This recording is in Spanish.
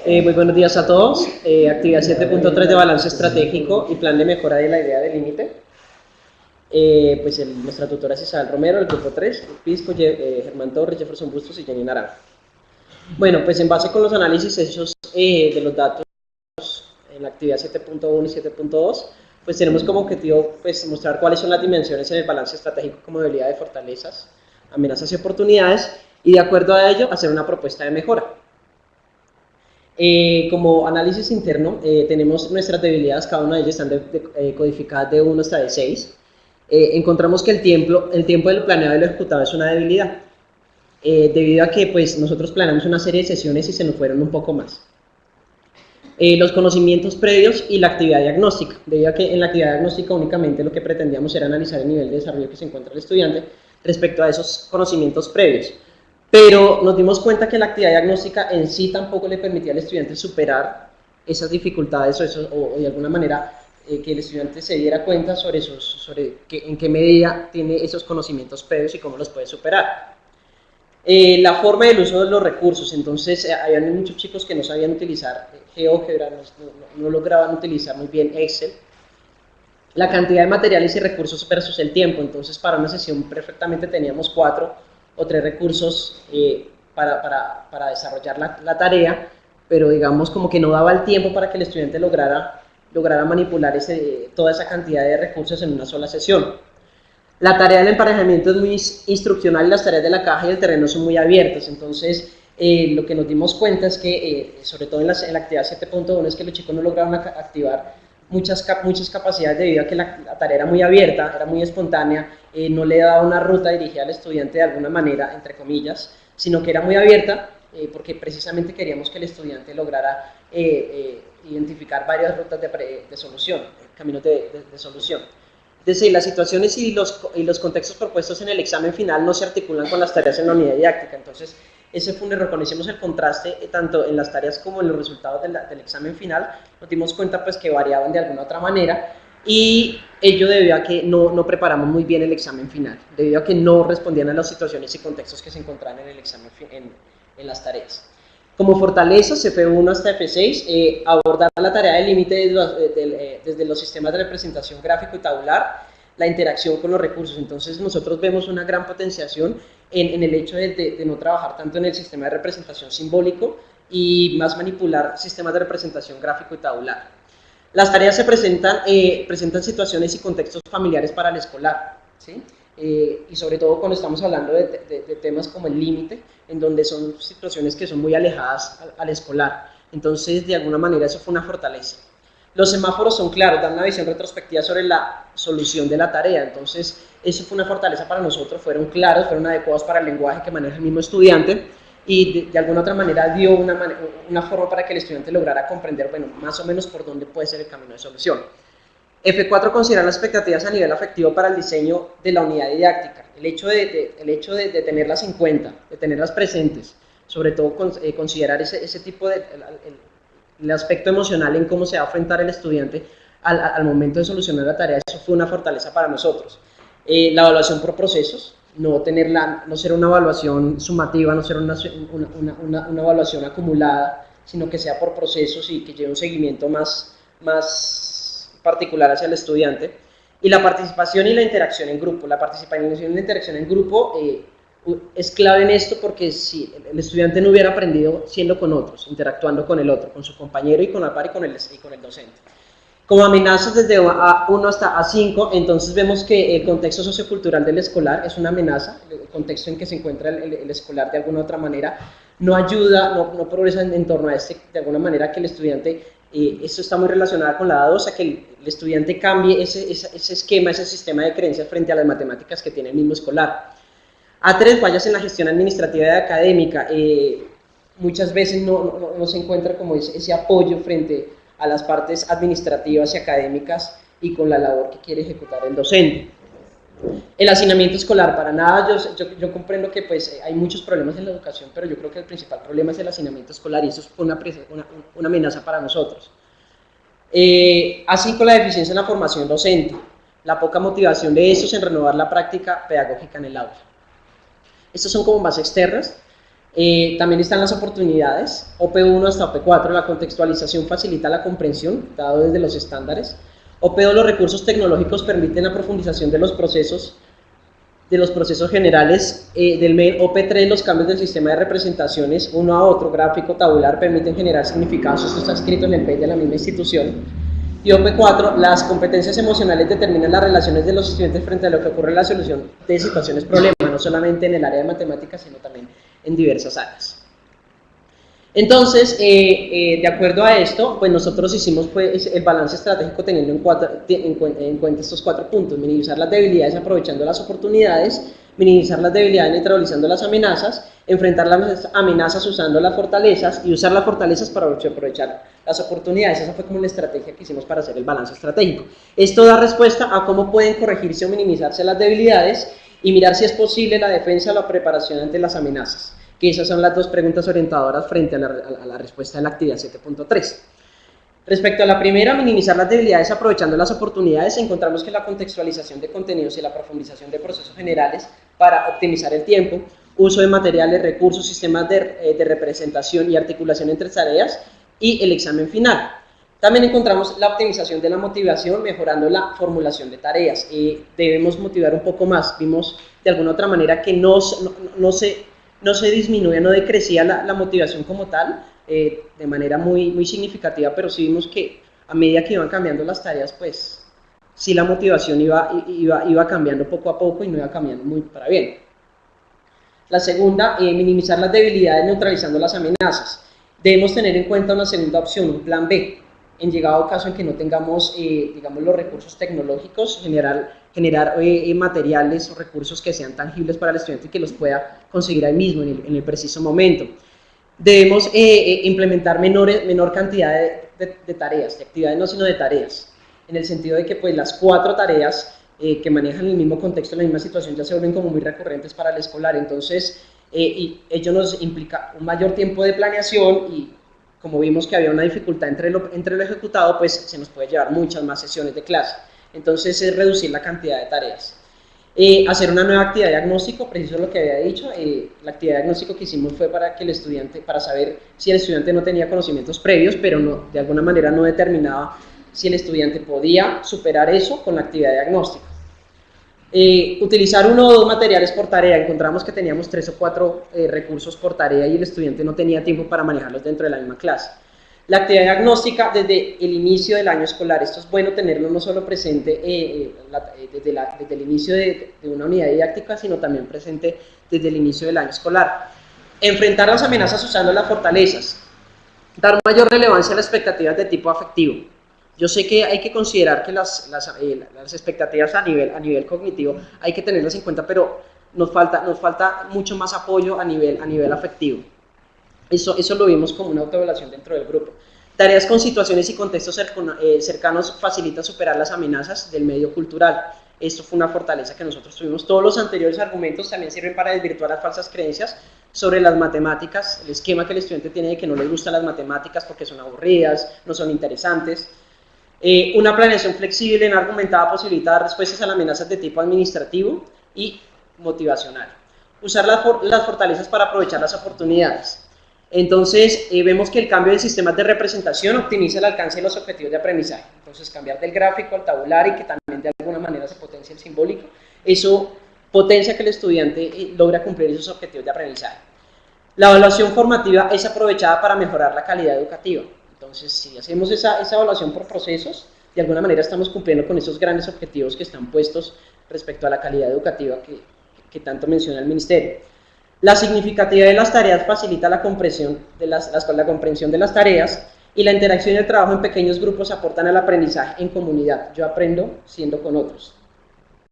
Muy buenos días a todos. Actividad 7.3 de balance estratégico y plan de mejora de la idea de límite. Nuestra tutora es Isabel Romero, el grupo 3, Pisco, Germán Torres, Jefferson Bustos y Jenny Naranjo. Bueno, pues en base con los análisis hechos de los datos en la actividad 7.1 y 7.2, pues tenemos como objetivo pues, mostrar cuáles son las dimensiones en el balance estratégico como debilidad de fortalezas, amenazas y oportunidades, y de acuerdo a ello hacer una propuesta de mejora. Como análisis interno, tenemos nuestras debilidades, cada una de ellas están codificadas de 1 hasta de 6. Encontramos que el tiempo del planeado y lo ejecutado es una debilidad, debido a que pues, nosotros planeamos una serie de sesiones y se nos fueron un poco más. Los conocimientos previos y la actividad diagnóstica, debido a que en la actividad diagnóstica únicamente lo que pretendíamos era analizar el nivel de desarrollo que se encuentra el estudiante respecto a esos conocimientos previos. Pero nos dimos cuenta que la actividad diagnóstica en sí tampoco le permitía al estudiante superar esas dificultades o de alguna manera que el estudiante se diera cuenta sobre en qué medida tiene esos conocimientos previos y cómo los puede superar. La forma del uso de los recursos, entonces había muchos chicos que no sabían utilizar GeoGebra, no lograban utilizar muy bien Excel. La cantidad de materiales y recursos versus el tiempo, entonces para una sesión perfectamente teníamos 4 o 3 recursos para desarrollar la tarea, pero digamos como que no daba el tiempo para que el estudiante lograra manipular toda esa cantidad de recursos en una sola sesión. La tarea del emparejamiento es muy instruccional y las tareas de la caja y el terreno son muy abiertas, entonces lo que nos dimos cuenta es que, sobre todo en la actividad 7.1, es que los chicos no lograron activar muchas capacidades debido a que la tarea era muy abierta, era muy espontánea, no le daba una ruta dirigida al estudiante de alguna manera, entre comillas, sino que era muy abierta porque precisamente queríamos que el estudiante lograra identificar varias rutas de solución, caminos de solución. Es decir, las situaciones y los contextos propuestos en el examen final no se articulan con las tareas en la unidad didáctica, entonces ese fue un error. Cuando hicimos el contraste tanto en las tareas como en los resultados del examen final, nos dimos cuenta pues que variaban de alguna otra manera y ello debido a que no preparamos muy bien el examen final, debido a que no respondían a las situaciones y contextos que se encontraban en el examen en las tareas. Como fortalezas, F1 hasta F6, abordar la tarea de límite desde los sistemas de representación gráfico y tabular, la interacción con los recursos. Entonces nosotros vemos una gran potenciación en el hecho de no trabajar tanto en el sistema de representación simbólico y más manipular sistemas de representación gráfico y tabular. Las tareas se presentan situaciones y contextos familiares para el escolar, ¿sí? Y sobre todo cuando estamos hablando de temas como el límite, en donde son situaciones que son muy alejadas al escolar. Entonces, de alguna manera, eso fue una fortaleza. Los semáforos son claros, dan una visión retrospectiva sobre la solución de la tarea. Entonces, eso fue una fortaleza para nosotros, fueron claros, fueron adecuados para el lenguaje que maneja el mismo estudiante y de alguna otra manera dio una forma para que el estudiante lograra comprender, bueno, más o menos por dónde puede ser el camino de solución. F4, considerar las expectativas a nivel afectivo para el diseño de la unidad didáctica. El hecho de tenerlas en cuenta, de tenerlas presentes, sobre todo considerar ese tipo el aspecto emocional en cómo se va a enfrentar el estudiante al momento de solucionar la tarea, eso fue una fortaleza para nosotros. La evaluación por procesos, no ser una evaluación sumativa, no ser una evaluación acumulada, sino que sea por procesos y que lleve un seguimiento más particular hacia el estudiante. Y la participación y la interacción en grupo. La participación y la interacción en grupo es clave en esto porque si el estudiante no hubiera aprendido siendo con otros, interactuando con el otro, con su compañero y con la par y con el docente. Como amenazas desde A1 hasta A5, entonces vemos que el contexto sociocultural del escolar es una amenaza, el contexto en que se encuentra el escolar de alguna otra manera no ayuda, no progresa en torno a de alguna manera que el estudiante, esto está muy relacionado con la A2, a que el estudiante cambie ese esquema, ese sistema de creencias frente a las matemáticas que tiene el mismo escolar. A3, fallas en la gestión administrativa y académica, muchas veces no se encuentra como ese apoyo frente a las partes administrativas y académicas y con la labor que quiere ejecutar el docente. El hacinamiento escolar, para nada, yo comprendo que pues, hay muchos problemas en la educación, pero yo creo que el principal problema es el hacinamiento escolar y eso fue una amenaza para nosotros. Así con la deficiencia en la formación docente, la poca motivación de estos en renovar la práctica pedagógica en el aula. Estas son como más externas. También están las oportunidades, OP1 hasta OP4, la contextualización facilita la comprensión, dado desde los estándares. OP2, los recursos tecnológicos permiten la profundización de los procesos generales del MEN. OP3, los cambios del sistema de representaciones uno a otro, gráfico, tabular, permiten generar significados. Esto está escrito en el PEI de la misma institución. Y OP4, las competencias emocionales determinan las relaciones de los estudiantes frente a lo que ocurre en la solución de situaciones problemas, no solamente en el área de matemáticas, sino también en diversas áreas. Entonces, de acuerdo a esto, pues nosotros hicimos pues, el balance estratégico teniendo en cuenta estos 4 puntos: minimizar las debilidades aprovechando las oportunidades, minimizar las debilidades neutralizando las amenazas, enfrentar las amenazas usando las fortalezas y usar las fortalezas para aprovechar las oportunidades. Esa fue como la estrategia que hicimos para hacer el balance estratégico. Esto da respuesta a cómo pueden corregirse o minimizarse las debilidades y mirar si es posible la defensa o la preparación ante las amenazas, que esas son las 2 preguntas orientadoras frente a la respuesta de la actividad 7.3. Respecto a la primera, minimizar las debilidades aprovechando las oportunidades, encontramos que la contextualización de contenidos y la profundización de procesos generales para optimizar el tiempo, uso de materiales, recursos, sistemas de representación y articulación entre tareas y el examen final. También encontramos la optimización de la motivación, mejorando la formulación de tareas. Debemos motivar un poco más. Vimos de alguna otra manera que no se disminuía, no decrecía la motivación como tal, de manera muy significativa, pero sí vimos que a medida que iban cambiando las tareas, pues sí la motivación iba cambiando poco a poco y no iba cambiando muy para bien. La segunda, minimizar las debilidades neutralizando las amenazas. Debemos tener en cuenta una segunda opción, un plan B. En llegado caso en que no tengamos, digamos, los recursos tecnológicos, generar materiales o recursos que sean tangibles para el estudiante y que los pueda conseguir ahí mismo, en el preciso momento. Debemos implementar menor cantidad de tareas, de actividades no, sino de tareas, en el sentido de que pues, las 4 tareas que manejan el mismo contexto, la misma situación, ya se vuelven como muy recurrentes para el escolar. Entonces, y ello nos implica un mayor tiempo de planeación y como vimos que había una dificultad entre lo ejecutado, pues se nos puede llevar muchas más sesiones de clase. Entonces es reducir la cantidad de tareas. Hacer una nueva actividad de diagnóstico, preciso lo que había dicho. La actividad de diagnóstico que hicimos fue para que el estudiante, para saber si el estudiante no tenía conocimientos previos, pero no, de alguna manera no determinaba si el estudiante podía superar eso con la actividad de diagnóstico. Utilizar 1 o 2 materiales por tarea. Encontramos que teníamos 3 o 4 recursos por tarea y el estudiante no tenía tiempo para manejarlos dentro de la misma clase. La actividad diagnóstica desde el inicio del año escolar. Esto es bueno tenerlo no solo presente desde el inicio de una unidad didáctica, sino también presente desde el inicio del año escolar. Enfrentar las amenazas usando las fortalezas. Dar mayor relevancia a las expectativas de tipo afectivo. Yo sé que hay que considerar que las expectativas a nivel cognitivo hay que tenerlas en cuenta, pero nos falta mucho más apoyo a nivel afectivo. Eso lo vimos como una autoevaluación dentro del grupo. Tareas con situaciones y contextos cercanos facilita superar las amenazas del medio cultural. Esto fue una fortaleza que nosotros tuvimos. Todos los anteriores argumentos también sirven para desvirtuar las falsas creencias sobre las matemáticas, el esquema que el estudiante tiene de que no le gustan las matemáticas porque son aburridas, no son interesantes. Una planeación flexible en argumentada posibilita dar respuestas a las amenazas de tipo administrativo y motivacional. Usar las fortalezas para aprovechar las oportunidades. Entonces, vemos que el cambio de sistemas de representación optimiza el alcance de los objetivos de aprendizaje. Entonces, cambiar del gráfico al tabular y que también de alguna manera se potencia el simbólico, eso potencia que el estudiante logra cumplir esos objetivos de aprendizaje. La evaluación formativa es aprovechada para mejorar la calidad educativa. Entonces, si hacemos esa evaluación por procesos, de alguna manera estamos cumpliendo con esos grandes objetivos que están puestos respecto a la calidad educativa que tanto menciona el Ministerio. La significatividad de las tareas facilita la comprensión de las tareas y la interacción y el trabajo en pequeños grupos aportan al aprendizaje en comunidad. Yo aprendo siendo con otros.